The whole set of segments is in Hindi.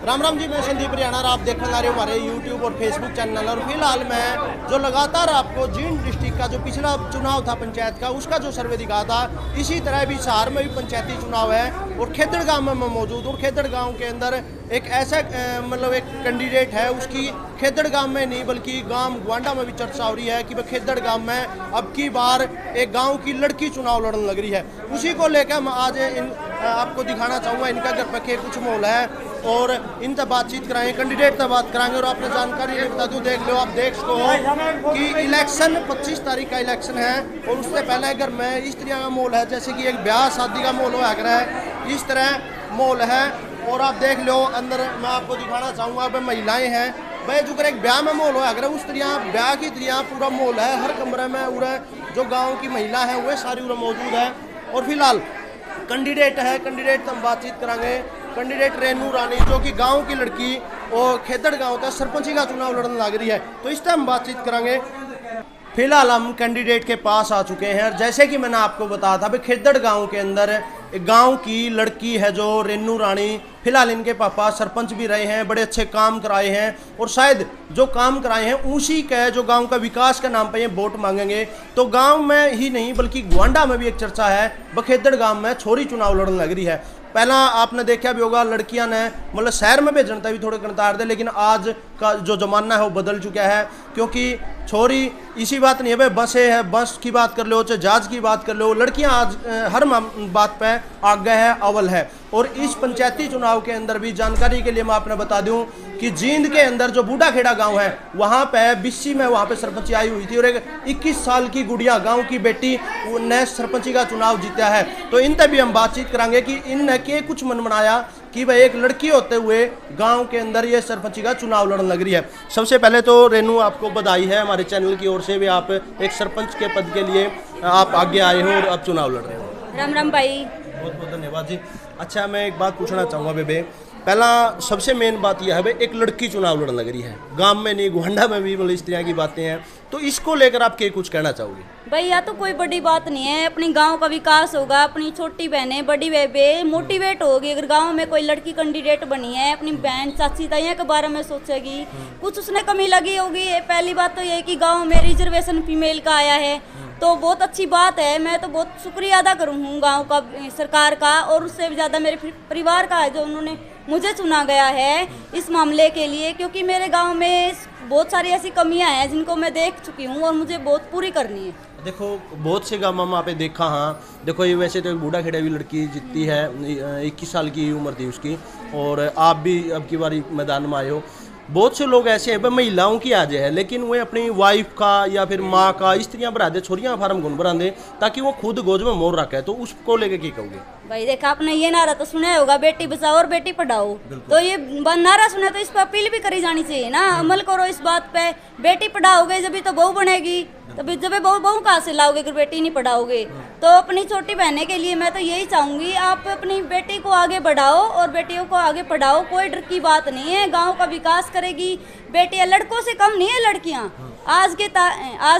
राम राम जी, मैं संदीप हरियाणा और आप देखने आ रहे हो हमारे यूट्यूब और फेसबुक चैनल। और फिलहाल मैं जो लगातार आपको जींद डिस्ट्रिक्ट का जो पिछला चुनाव था पंचायत का, उसका जो सर्वे दिखाया था, इसी तरह भी सहार में भी पंचायती चुनाव है और खेदड़ गांव में मैं मौजूद हूँ। खेदड़ गांव के अंदर एक ऐसा मतलब एक कैंडिडेट है, उसकी खेदड़ गांव में नहीं बल्कि गांव ग्वांडा में भी चर्चा हो रही है कि वह खेदड़ गांव में अब की बार एक गांव की लड़की चुनाव लड़ने लग रही है। उसी को लेकर मैं आज आपको दिखाना चाहूँगा। इनका घर पे कुछ माहौल है और इनसे बातचीत कराएंगे, कैंडिडेट से बात कराएंगे और आपने जानकारी ये बता दूँ। देख लो, आप देख सको कि इलेक्शन 25 तारीख का इलेक्शन है और उससे पहले अगर मैं इस तरह का माहौल है जैसे कि एक ब्याह शादी का माहौल हुआ है, इस तरह माहौल है। और आप देख लो अंदर मैं आपको दिखाना चाहूँगा, वह महिलाएँ हैं भाई जो एक ब्याह में माहौल हुआ अगर उस तरह ब्याह की तरह पूरा माहौल है। हर कमरे में उरे जो गाँव की महिला है वह सारी उरे मौजूद है। और फिलहाल कैंडिडेट है, कैंडिडेट हम बातचीत कराएंगे। कैंडिडेट रेनू रानी जो कि गांव की लड़की और खेदड़ गांव का सरपंची का चुनाव लड़ने लग रही है, तो इस टाइम बातचीत करेंगे। फिलहाल हम कैंडिडेट के पास आ चुके हैं और जैसे कि मैंने आपको बताया था भाई खेदड़ गांव के अंदर एक गांव की लड़की है जो रेनू रानी। फिलहाल इनके पापा सरपंच भी रहे हैं, बड़े अच्छे काम कराए हैं और शायद जो काम कराए हैं उसी के जो गांव का विकास के नाम पे ये वोट मांगेंगे। तो गांव में ही नहीं बल्कि ग्वांडा में भी एक चर्चा है, बखेदड़ गांव में छोरी चुनाव लड़ने लग रही है। पहला आपने देखा भी होगा लड़कियां ने मतलब शहर में भी जनता भी थोड़े कनतार दे, लेकिन आज का जो जमाना है वो बदल चुका है क्योंकि छोरी इसी बात नहीं है भाई बसें है, बस की बात कर लो चाहे जहाज की बात कर लो, लड़कियां आज हर बात पे आगे है, अव्वल है। और इस पंचायती चुनाव के अंदर भी जानकारी के लिए मैं आपने बता दूं कि जींद के अंदर जो बूढ़ा खेड़ा गांव है वहां पे बिस्सी में वहां पे सरपंची आई हुई थी और एक 21 साल की गुड़िया गांव की बेटी ने सरपंची का चुनाव जीता है। तो इनसे भी हम बातचीत करांगे कि इनने के कुछ मन बनाया कि भाई एक लड़की होते हुए गांव के अंदर ये सरपंची का चुनाव लड़ने लग रही है। सबसे पहले तो रेनू आपको बधाई है हमारे चैनल की ओर से भी, आप एक सरपंच के पद के लिए आप आगे आए हो और अब चुनाव लड़ रहे हो। राम राम भाई, बहुत बहुत धन्यवाद जी। अच्छा, मैं एक बात पूछना चाहूँगा बेबे, पहला सबसे मेन बात यह है भाई एक लड़की चुनाव लड़ने लग रही है, गांव में नहीं गोंडा में भी मतलब इस तरह की बातें हैं, तो इसको लेकर आप क्या कुछ कहना चाहोगे? भाई या तो कोई बड़ी बात नहीं है, अपनी गांव का विकास होगा, अपनी छोटी बहनें बड़ी बेबे मोटिवेट होगी। अगर गांव में कोई लड़की कैंडिडेट बनी है अपनी बहन चाची ताइयों के बारे में सोचेगी, कुछ उसने कमी लगी होगी। पहली बात तो ये कि गांव में रिजर्वेशन फीमेल का आया है तो बहुत अच्छी बात है। मैं तो बहुत शुक्रिया अदा करूँ गाँव का, सरकार का, और उससे भी ज़्यादा मेरे परिवार का है जो उन्होंने मुझे चुना गया है इस मामले के लिए, क्योंकि मेरे गांव में बहुत सारी ऐसी कमियां हैं जिनको मैं देख चुकी हूं और मुझे बहुत पूरी करनी है। देखो बहुत से गाँव में वहाँ पे देखा, हाँ देखो ये वैसे तो एक बूढ़ा खेड़ा भी लड़की जीतती है, 21 साल की उम्र थी उसकी, और आप भी अब की बारी मैदान में आए हो। बहुत से लोग ऐसे हैं भाई महिलाओं की आज है लेकिन वे अपनी वाइफ का या फिर माँ का इस तरह बढ़ा दे, छोरियाँ फार्म गुण बढ़ा दे ताकि वो खुद गोद में मोर रखे, तो उसको लेके क्या कहोगे? भाई देखा आपने ये नारा तो सुना होगा, बेटी बचाओ और बेटी पढ़ाओ, तो ये नारा सुना तो इस पर अपील भी करी जानी चाहिए ना, अमल करो इस बात पे। बेटी पढ़ाओगे जब तो बहू बनेगी, तभी जब बहू कहाँ से लाओगे अगर बेटी नहीं पढ़ाओगे। तो अपनी छोटी बहने के लिए मैं तो यही चाहूंगी, आप अपनी बेटी को आगे बढ़ाओ और बेटियों को आगे पढ़ाओ, कोई डर की बात नहीं है, गाँव का विकास करेगी बेटियां। लड़कों से कम नहीं है लड़कियां, आज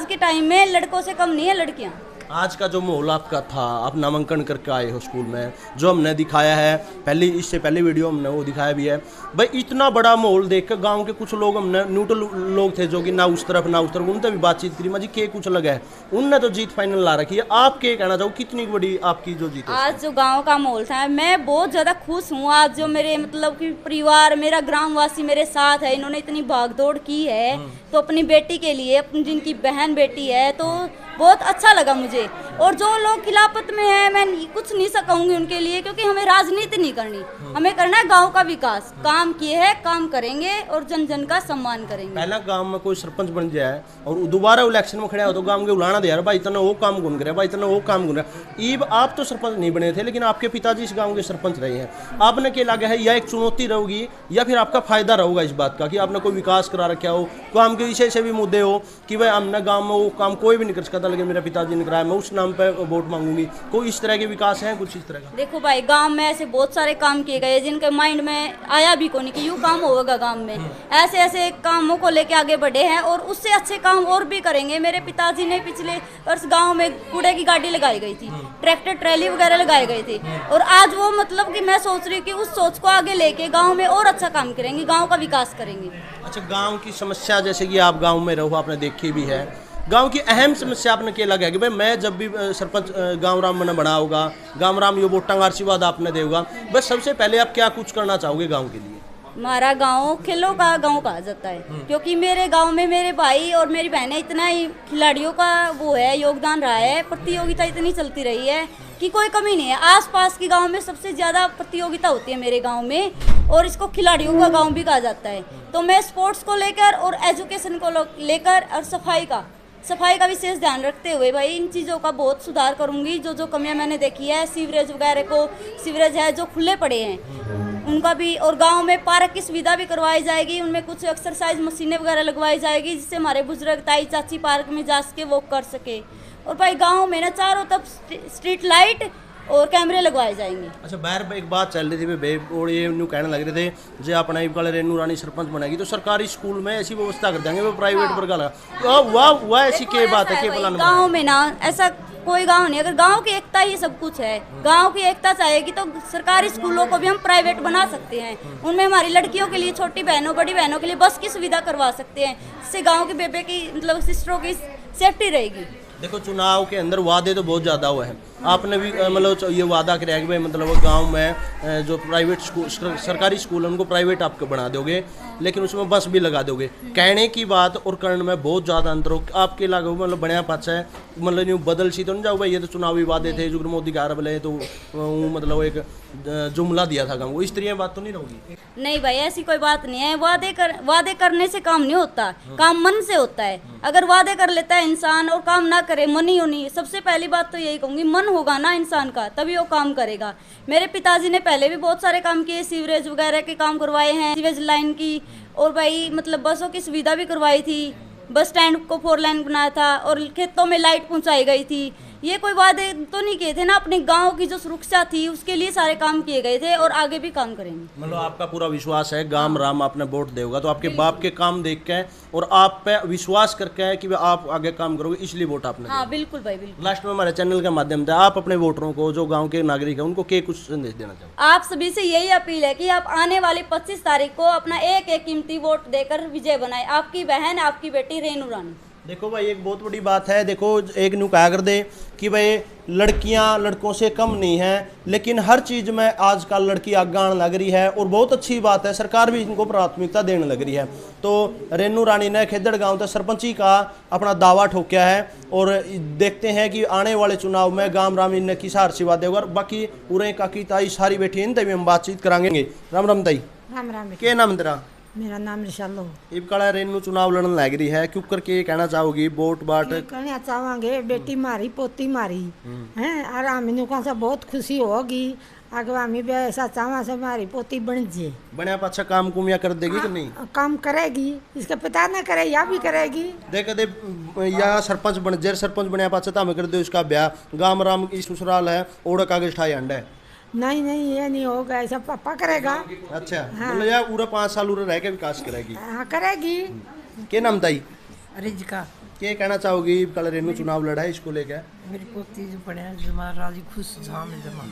के टाइम में लड़कों से कम नहीं है लड़कियां। आज का जो माहौल आपका था, आप नामांकन करके आए हो स्कूल में, जो हमने दिखाया है पहले, इससे पहले वीडियो हमने वो दिखाया भी है भाई, इतना बड़ा माहौल देख कर गाँव के कुछ लोग हमने न्यूट्रल लोग थे जो कि ना उस तरफ ना उस तरफ, उनसे भी बातचीत करी, मुझे के कुछ लगा है, उनने तो जीत फाइनल ला रखी है। आप क्या कहना चाहो, कितनी बड़ी आपकी जो जीत? आज जो गाँव का माहौल था मैं बहुत ज़्यादा खुश हूँ। आज जो मेरे मतलब कि परिवार, मेरा ग्रामवासी मेरे साथ है, इन्होंने इतनी भागदौड़ की है तो अपनी बेटी के लिए, अपनी जिनकी बहन बेटी है, तो बहुत अच्छा लगा मुझे। और जो लोग खिलाफत में है मैं कुछ नहीं सकूंगी उनके लिए, क्योंकि हमें राजनीति नहीं करनी, हमें करना है गांव का विकास। काम किए है काम करेंगे और जन जन का सम्मान करेंगे। पहला गांव में कोई सरपंच बन जाए और दोबारा इलेक्शन में खड़ा हो तो गांव के उलाना दे यार भाई इतना वो काम गुन करे, भाई इतना वो काम गुन रहा। ईब आप तो सरपंच नहीं बने थे लेकिन आपके पिताजी इस गाँव के सरपंच रहे हैं, आपने क्या लगा है, या एक चुनौती रहेगी या फिर आपका फायदा रहेगा इस बात का कि आपने कोई विकास करा रखा हो, काम के विषय से भी मुद्दे हो कि भाई हमने गाँव में वो काम कोई भी नहीं कर सकता लेकिन मेरे पिताजी ने कराया, मैं उस नाम नाम पे वोट मांगूंगी, कोई इस तरह के विकास है कुछ इस तरह का? देखो भाई, गांव में ऐसे बहुत सारे काम किए गए जिनके माइंड में आया भी कोनी कि यूँ काम होगा गांव में। ऐसे ऐसे कामों को लेके आगे बढ़े हैं और उससे अच्छे काम और भी करेंगे। मेरे पिताजी ने पिछले वर्ष गांव में कूड़े की गाड़ी लगाई गई थी, ट्रैक्टर ट्रैली वगैरह लगाए गए थे, और आज वो मतलब कि मैं सोच रही हूँ कि उस सोच को आगे लेके गाँव में और अच्छा काम करेंगे, गाँव का विकास करेंगे। अच्छा, गांव की समस्या, जैसे कि आप गांव में रहो, आपने देखी भी है, गांव की अहम समस्या आपने क्या लगा कि भाई मैं जब भी सरपंच गांव राम मैंने बना होगा, गांव राम ये वोटां का आशीर्वाद आपने देगा, बस सबसे पहले आप क्या कुछ करना चाहोगे गांव के लिए? हमारा गांव खेलों का गांव कहा जाता है, क्योंकि मेरे गांव में मेरे भाई और मेरी बहनें इतना ही खिलाड़ियों का वो है, योगदान रहा है, प्रतियोगिता इतनी चलती रही है कि कोई कमी नहीं है। आसपास के गांव में सबसे ज़्यादा प्रतियोगिता होती है मेरे गांव में, और इसको खिलाड़ियों का गांव भी कहा जाता है। तो मैं स्पोर्ट्स को लेकर और एजुकेशन को लेकर और सफाई का विशेष ध्यान रखते हुए भाई इन चीज़ों का बहुत सुधार करूंगी। जो जो कमियां मैंने देखी है, सीवरेज वगैरह को, सीवरेज है जो खुले पड़े हैं उनका भी, और गांव में पार्क की सुविधा भी करवाई जाएगी, उनमें कुछ एक्सरसाइज मशीनें वगैरह लगवाई जाएगी जिससे हमारे बुजुर्ग ताई चाची पार्क में जा सके, वॉक कर सके। और भाई गाँव में ना चारों तरफ स्ट्रीट लाइट और कैमरे लगवाए जाएंगे। अच्छा, बाहर एक बात चल रही थी भाई, और ये न्यू कहने लग रहे थे जो अपना इबकाल रेनू रानी सरपंच बनेगी तो सरकारी स्कूल में ऐसी व्यवस्था कर देंगे, वो प्राइवेट वर्ग लगा। वाह, ऐसी क्या बात है, क्या प्लान? गाँव में ना ऐसा कोई गांव नहीं, अगर गांव की एकता ही सब कुछ है, गांव की एकता चाहेगी तो सरकारी स्कूलों को भी हम प्राइवेट बना सकते हैं। उनमें हमारी लड़कियों के लिए, छोटी बहनों बड़ी बहनों के लिए बस की सुविधा करवा सकते हैं, जिससे गांव के बेबे की मतलब सिस्टरों की सेफ्टी रहेगी। देखो, चुनाव के अंदर वादे तो बहुत ज़्यादा हुए हैं, आपने भी मतलब ये वादा किया कि भाई मतलब गांव में जो प्राइवेट स्कूल, सरकारी स्कूल है उनको प्राइवेट आपको बना दोगे, लेकिन उसमें बस भी लगा दोगे। कहने की बात और करने में बहुत ज़्यादा अंतर हो। आपके लागू मतलब बढ़िया पाचा है, मतलब यूँ बदल सी तो नहीं जाओ भाई ये तो चुनावी वादे थे जो मोदी का बोले तो वो मतलब एक जुमला दिया था गाँव को, इस तरह बात तो नहीं रहोगी? नहीं भाई, ऐसी कोई बात नहीं है। वादे करने से काम नहीं होता, काम मन से होता है। अगर वादे कर लेता है इंसान और काम ना करे, मन ही होनी, सबसे पहली बात तो यही कहूँगी, मन होगा ना इंसान का तभी वो काम करेगा। मेरे पिताजी ने पहले भी बहुत सारे काम किए, सीवरेज वगैरह के काम करवाए हैं, सीवेज लाइन की, और भाई मतलब बसों की सुविधा भी करवाई थी, बस स्टैंड को 4 लाइन बनाया था, और खेतों में लाइट पहुंचाई गई थी। ये कोई वादे तो नहीं किए थे ना, अपने गांव की जो सुरक्षा थी उसके लिए सारे काम किए गए थे और आगे भी काम करेंगे। मतलब आपका पूरा विश्वास है गांव राम आपने वोट देगा तो आपके बाप के काम देख के और आप पे विश्वास करके कि आप आगे काम करोगे, इसलिए वोट आपने हाँ बिल्कुल भाई, बिल्कुल। लास्ट में हमारे चैनल के माध्यम से आप अपने वोटरों को, जो गाँव के नागरिक है, उनको क्या कुछ संदेश देना चाहोगे? आप सभी से यही अपील है कि आप आने वाली 25 तारीख को अपना एक एक कीमती वोट देकर विजय बनाए। आपकी बहन, आपकी बेटी रेनू रानी। देखो भाई, एक बहुत बड़ी बात है। देखो, एक न्यू कहा कर दे कि भाई लड़कियां लड़कों से कम नहीं हैं, लेकिन हर चीज़ में आजकल लड़की आगे आने लग रही है और बहुत अच्छी बात है, सरकार भी इनको प्राथमिकता देने लग रही है। तो रेनू रानी ने खेदड़ गांव तक सरपंची का अपना दावा ठोकिया है और देखते हैं कि आने वाले चुनाव में गांव राम इन्हें किस आशीर्वाद देगा। और बाकी पूरे काकी ताई सारी बैठी इन तभी हम बातचीत कराएंगे। राम राम ताई। राम राम। क्या नाम तेरा? मेरा नाम रिशालो। इब काला रेनू चुनाव लड़न लग रही है, क्यों करके कहना चाहोगी वोट बाट? कहना चाहेंगे बेटी मारी पोती मारी हैं, और हमें का बहुत खुशी होगी। आगे हमें भी ऐसा चाहवा से हमारी पोती बन जाए, बढ़िया पाछा काम कुमिया कर देगी कि नहीं? काम करेगी, इसके पिता ना करे या भी करेगी। देख दे या सरपंच बन जेर सरपंच बनया पाछा तो हमें कर दे उसका ब्याह। गांव राम की ससुराल है, ओढ़ कागज ठाई अंडा है। नहीं ये नहीं होगा, ऐसा पापा करेगा। अच्छा, मतलब यार पूरा 5 साल उरे रह के विकास करेगी। हाँ करेगी। क्या नाम ताई? रिजका। क्या कहना चाहोगी कल रेनू चुनाव लड़ा है, इसको लेकर? मेरी पोती जो पढ़े जमा राजी खुश झाम जमा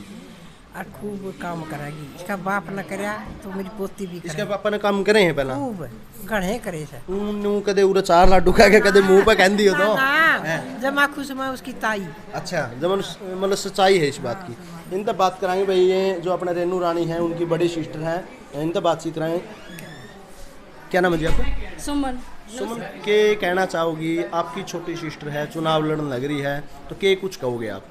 और खूब काम करेगी। इसका बाप न करे तो मेरी पोती भी इसके पापा ने काम करे हैं पहला? खूब गढ़े करे से। ऊन कदे उरे 4 लाडू खा के कदे मुंह पे कहंदी हो तो जमा खुश में उसकी ताई। अच्छा, जब मतलब सच्चाई है इस बात की। इन तक बात कराएंगे भाई, ये जो अपने रेनू रानी है उनकी बड़ी सिस्टर है, इन तक बातचीत कराएंगे। क्या नाम है जी आपका? सुमन। सुमन, के कहना चाहोगी आपकी छोटी सिस्टर है, चुनाव लड़न लग रही है, तो के कुछ कहोगे आप?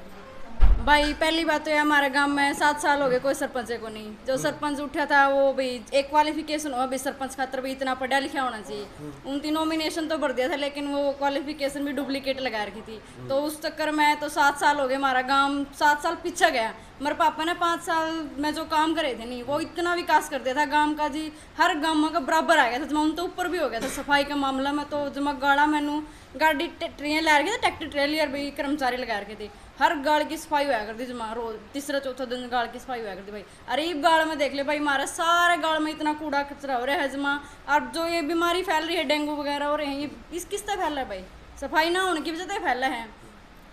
भाई पहली बात तो ये हमारे गांव में 7 साल हो गए कोई सरपंच को नहीं। जो सरपंच उठा था वो भी एक क्वालिफिकेशन हुआ भी सरपंच खातर भी इतना पढ़ा लिखा होना चाहिए। उनकी नॉमिनेशन तो भर दिया था लेकिन वो क्वालिफिकेशन भी डुप्लीकेट लगा रखी थी, तो उस चक्कर में तो 7 साल हो गए हमारा गांव 7 साल पीछे गया। मेरे पापा ने 5 साल में जो काम करे थे नहीं, वो इतना विकास कर दिया था गांव का जी, हर गांव का बराबर आ गया था। जब तो ऊपर भी हो गया था सफाई के मामला में, तो जब गाड़ा मैनू गाड़ी ट्रेन ला रखे थे, ट्रैक्टर ट्रेलियर भी कर्मचारी लगा रखे थे, हर गाड़ की सफाई हुआ करती जमा, रोज तीसरा चौथा दिन गाड़ की सफाई हुआ करती भाई। अरे ये गाड़ में देख ले भाई, हमारे सारे गाड़ में इतना कूड़ा कचरा हो रहा है जमा, और जो ये बीमारी फैल रही है डेंगू वगैरह हो रहे हैं, ये इस किस तरह फैल रहा है भाई? सफाई ना होने की वजह से फैला है।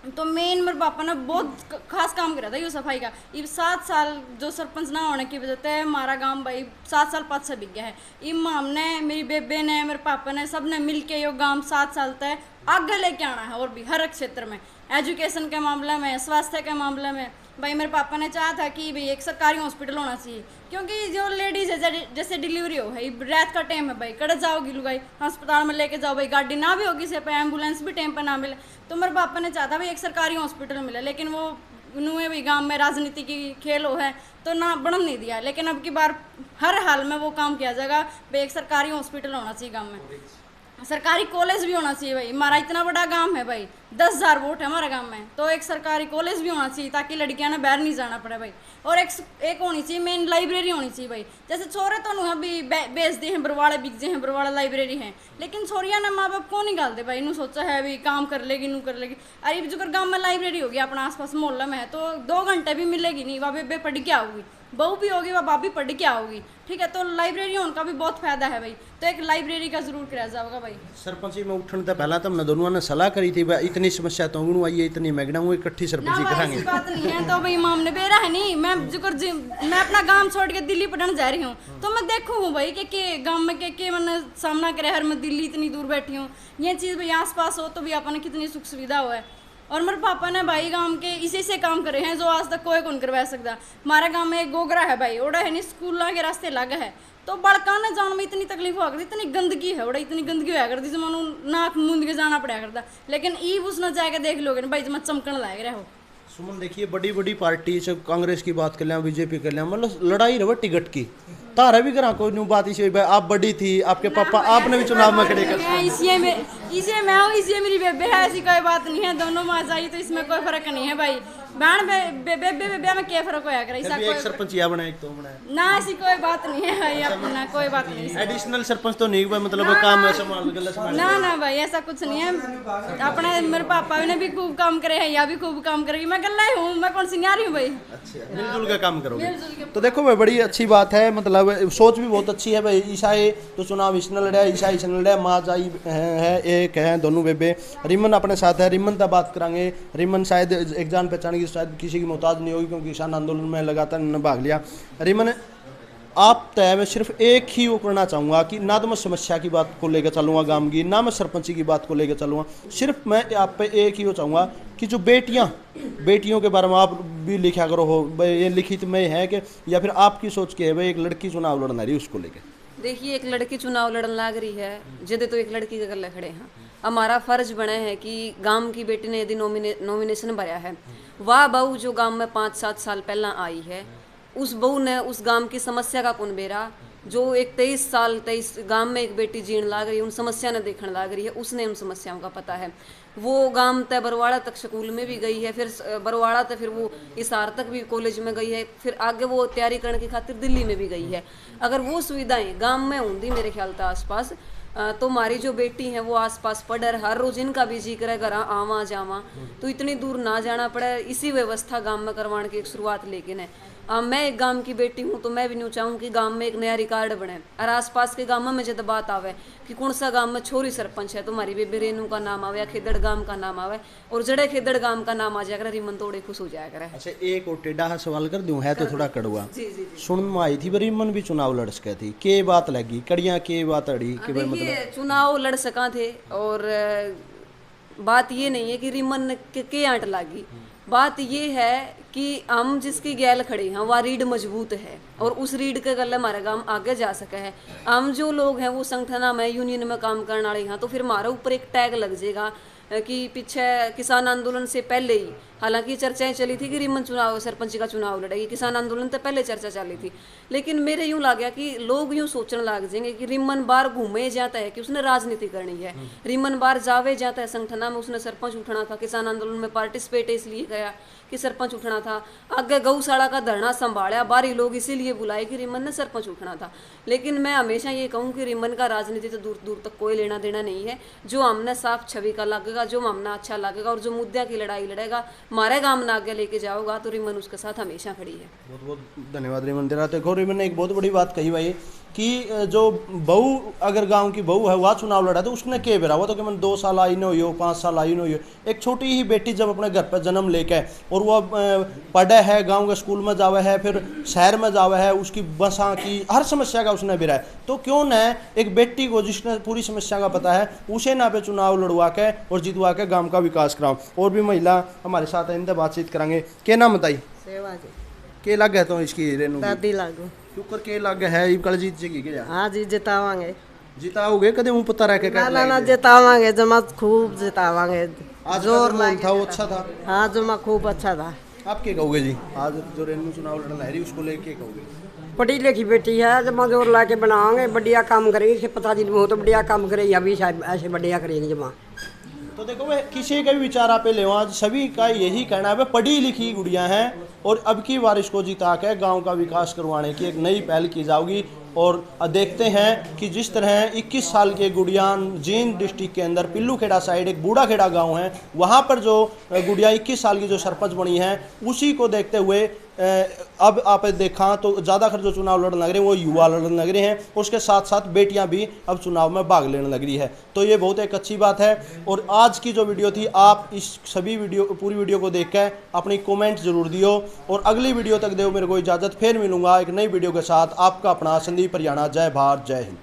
तो मेन मेरे पापा ने बहुत खास काम करा था ये सफाई का। ये 7 साल जो सरपंच ना होने की वजह से हमारा गांव भाई 7 साल 5 से बिक गया है। इम हमने, मेरी बेबे ने, मेरे पापा ने, सब ने मिल के ये गाँव 7 साल तक आगे लेके आना है। और भी हर एक क्षेत्र में, एजुकेशन के मामले में, स्वास्थ्य के मामले में भाई मेरे पापा ने चाहा था कि भाई एक सरकारी हॉस्पिटल होना चाहिए, क्योंकि जो लेडीज़ है जैसे डिलीवरी हो है, रात का टाइम है भाई, कड़े जाओगी लुगाई अस्पताल में लेके जाओ भाई, गाड़ी ना भी होगी से पे, एम्बुलेंस भी टाइम पर ना मिले। तो मेरे पापा ने चाहता भाई एक सरकारी हॉस्पिटल मिले, लेकिन वो उन्होंने भी गांव में राजनीति की खेल हो है तो ना बढ़न नहीं दिया। लेकिन अब की बार हर हाल में वो काम किया जाएगा भाई, एक सरकारी हॉस्पिटल होना चाहिए गाँव में, सरकारी कॉलेज भी होना चाहिए भाई। हमारा इतना बड़ा गांव है भाई, 10,000 वोट है हमारा गांव में, तो एक सरकारी कॉलेज भी होना चाहिए ताकि लड़कियां ना बाहर नहीं जाना पड़े भाई। और एक होनी चाहिए मेन लाइब्रेरी होनी चाहिए भाई। जैसे छोरे तो अभी बेच दे हैं, बरवाड़े बिक हैं, बरवाड़ा लाइब्रेरी हैं, लेकिन छोरियां ना माँ बाप को नहीं गालते भाई, इन्हों सोचा है भी काम कर लेगी, नू कर लेगी। अरे जो गाँव में लाइब्रेरी होगी अपना आसपास मोहल्ला में है, तो 2 घंटे भी मिलेगी नहीं, वह बेबे पढ़ के आओगी, बहू भी होगी, वह बाप भी पढ़ के आओगी, ठीक है। तो लाइब्रेरी होने का भी बहुत फायदा है भाई, तो एक लाइब्रेरी का जरूर कराया जाएगा भाई। सरपंची में उठने से पहला तो हमने दोनों ने सलाह करी थी भाई, इतनी समस्या तो आई है, इतनी मैगना हुई, इकट्ठी सरपंची कराएंगे। ऐसी बात नहीं है, तो भाई माम ने बेरा है नहीं, मैं मैं अपना गांव छोड़ के दिल्ली पढ़ने जा रही हूँ, तो मैं देखूँ हूँ भाई कि गांव में के मैंने सामना करे, हर मैं दिल्ली इतनी दूर बैठी हूँ, ये चीज़ भाई आस पास हो तो भी अपन कितनी सुख सुविधा हो है। और मेरे पापा ने भाई गांव के इसी से काम करे हैं जो आज तक कोई कौन करवा सकता। हमारे गांव में एक गोगरा है भाई, ओड़ा है नहीं, स्कूल के रास्ते लगा है, तो बड़का ने जाने में इतनी तकलीफ हुआ करती, इतनी गंदगी है, ओड़ा इतनी गंदगी हुआ करती जो मानो नाक मूंद के जाना पड़ा करता। लेकिन ईब उसने जाके देख लोगे भाई जब चमकन लाग रहे हो। सुमन देखिए, बड़ी बड़ी पार्टी से कांग्रेस की बात कर लें, बीजेपी कर लें, मतलब लड़ाई रहे टिकट की, तारा भी करा कोई बात इसी भाई, आप बड़ी थी, आपके पापा आपने भी चुनाव में खड़े कर, इसी मैं हूँ, इसी मेरी बेबे है, ऐसी कोई बात नहीं है, दोनों माँ चाहिए तो इसमें कोई फर्क नहीं है भाई। बहन बेबे में क्या फर्क होया करे, एक सरपंच या बनाए, एक तो बनाए ना, ऐसी कोई बात नहीं है भाई, अपना कोई बात नहीं। एडिशनल सरपंच तो नहीं भाई, मतलब काम है संभाल ना भाई ऐसा कुछ नहीं है। अपने मेरे पापा ने भी खूब काम करे हैं, या भी खूब काम करेगी, मैं गल्ला ही हूँ, मैं कौन सिंगारी हूँ भाई। अच्छा, मिलजुल का काम करोगे तो देखो भाई बड़ी अच्छी बात है, मतलब सोच भी बहुत अच्छी है भाई। ईसाई तो चुनाव इसने लड़ा, ईसाई इसने लड़ा, माँ जाई है एक है, दोनों बेबे। रिमन अपने साथ है, रिमन तक बात करांगे। रिमन शायद एक जान पहचान की शायद किसी की मोहताज नहीं होगी, क्योंकि किसान आंदोलन में लगातार इन्होंने भाग लिया। रिमन आप तय मैं सिर्फ एक ही वो करना चाहूँगा कि ना तो मैं समस्या की बात को लेकर चलूँगा गांव की, ना मैं सरपंची की बात को लेकर चलूँगा, सिर्फ मैं आप पे एक ही वो चाहूँगा कि जो बेटियों के बारे में आप भी लिखा करो हो भाई, ये लिखित में है कि या फिर आपकी सोच के है भाई एक लड़की चुनाव लड़ना रही उसको लेकर। देखिए, एक लड़की चुनाव लड़न लाग रही है, जिदे तो एक लड़की के गले खड़े हैं। हमारा फर्ज बने है कि गांव की बेटी ने यदि नॉमिनेशन भरा है, वह बहू जो गांव में 5-7 साल पहला आई है, उस बहू ने उस गांव की समस्या का कौन बेरा, जो एक 23 गांव में एक बेटी जीण लाग रही है, उन समस्या ने देखने लाग रही है, उसने उन समस्याओं का पता है। वो गांव तय बरवाड़ा तक स्कूल में भी गई है, फिर बरवाड़ा तक, फिर वो हिसार तक भी कॉलेज में गई है, फिर आगे वो तैयारी करने की खातिर दिल्ली में भी गई है। अगर वो सुविधाएं गांव में होंगी मेरे ख्याल था आसपास, तो हमारी जो बेटी है वो आसपास पढ़, हर रोज इनका भी जी करे घर आवा जावा, तो इतनी दूर ना जाना पड़े। इसी व्यवस्था गांव में करवाने की एक शुरुआत लेकिन है। मैं एक गांव की बेटी हूँ, तो मैं भी नहीं चाहूँ कि गांव में एक नया रिकॉर्ड बने, और आसपास के गांव में जब बात आवे कि कौन सा गांव में छोरी सरपंच है, तो हमारी बेबी रेनू का नाम आवे या खेदड़ गांव का नाम आवे, और जड़े खेदड़ गांव का नाम आ जाया करे, रिमन तोड़े खुश हो जाया करे। अच्छा, एक और टेढ़ा सवाल कर दूं, है तो थोड़ा कड़वा। जी। सुन में आई थी रिमन भी चुनाव लड़ सके थी, के बात लगी कड़िया, के बात अड़ी के भाई, मतलब चुनाव लड़ सका थे, और बात ये नहीं है कि रिमन के आंट लागी, बात ये है कि हम जिसकी गैल खड़े हैं वह रीढ़ मजबूत है, और उस रीढ़ के गले हमारा काम आगे जा सके है। हम जो लोग हैं वो संगठन में, यूनियन में काम करने वाले हैं, तो फिर हमारे ऊपर एक टैग लग जाएगा कि पीछे किसान आंदोलन से पहले ही, हालांकि चर्चाएं चली थी कि रिमन सरपंच का चुनाव लड़ेगी, किसान आंदोलन तो पहले चर्चा चली थी, लेकिन मेरे यूं लग गया कि लोग यूं सोचने लग जाएंगे कि रिमन बार घूमे जाता है कि उसने राजनीति करनी है, रिमन बार जावे जाता है संगठन में, उसने सरपंच उठना था, किसान आंदोलन में पार्टिसिपेट इसलिए किया कि सरपंच उठना था, आगे गौशाला का धरना संभाला, बाहरी लोग इसीलिए बुलाए कि रिमन ने सरपंच उठना था। लेकिन मैं हमेशा ये कहूँ कि रिमन का राजनीति तो दूर दूर तक कोई लेना देना नहीं है। जो हमने साफ छवि का लगेगा लगेगा, जो मामला अच्छा लगेगा और जो मुद्दे की लड़ाई लड़ेगा, हमारे गांव में आगे लेके जाओगा तो रिमन उसके साथ हमेशा खड़ी है। बहुत बहुत धन्यवाद रिमन तेरा। देखो रिमन ने एक बहुत बड़ी बात कही भाई कि जो बहू अगर गांव की बहू है वह चुनाव लड़ा तो उसने के बेरा वो तो कि मैंने 2 साल आई न हुई हो, 5 साल आई न हुई हो। एक छोटी ही बेटी जब अपने घर पर जन्म लेके और वह पढ़े है, गांव के स्कूल में जावे है, फिर शहर में जावे है, उसकी बसा की हर समस्या का उसने बिरा है, तो क्यों न एक बेटी को जिसने पूरी समस्या का पता है उसे ना पे चुनाव लड़वा के और जितवा के गाँव का विकास कराओ। और भी महिला हमारे साथ इनसे बातचीत करेंगे। क्या नाम बताई? सेवा जी के लग है तो इसकी रेनू दादी लागू शुक्र के लग है कल जीत जाएगी क्या? हाँ जी जितावांगे। जिताओगे कदे मुंह पता रह के ना ना जितावांगे, जमा खूब जितावांगे। आज जोर था वो अच्छा था। हाँ जमा खूब अच्छा था। आप क्या कहोगे जी? आज जो रेनू चुनाव लड़ना है उसको लेके कहोगे? पढ़ी लिखी बेटी है, जमा जोर ला के बनाओगे, बढ़िया काम करेगी, पता नहीं बहुत बढ़िया काम करेगी, अभी शायद ऐसे बढ़िया करेंगे जमा। तो देखो वे किसी का भी विचार आप ले आज सभी का यही कहना है वे पढ़ी लिखी गुड़िया हैं और अब की बार इसको जिता के गांव का विकास करवाने की एक नई पहल की जाएगी। और देखते हैं कि जिस तरह 21 साल के गुड़िया जींद डिस्ट्रिक्ट के अंदर पिल्लू खेड़ा साइड एक बूढ़ा खेड़ा गांव है, वहां पर जो गुड़िया 21 साल की जो सरपंच बनी है उसी को देखते हुए अब आप देखा तो ज़्यादातर जो चुनाव लड़ने लग रहे हैं वो युवा लड़ने लग रहे हैं, उसके साथ साथ बेटियां भी अब चुनाव में भाग लेने लग रही है। तो ये बहुत एक अच्छी बात है। और आज की जो वीडियो थी आप इस सभी पूरी वीडियो को देख कर अपनी कमेंट जरूर दियो और अगली वीडियो तक दो मेरे को इजाज़त। फिर मिलूंगा एक नई वीडियो के साथ। आपका अपना संदीप हरियाणा। जय भारत, जय हिंद।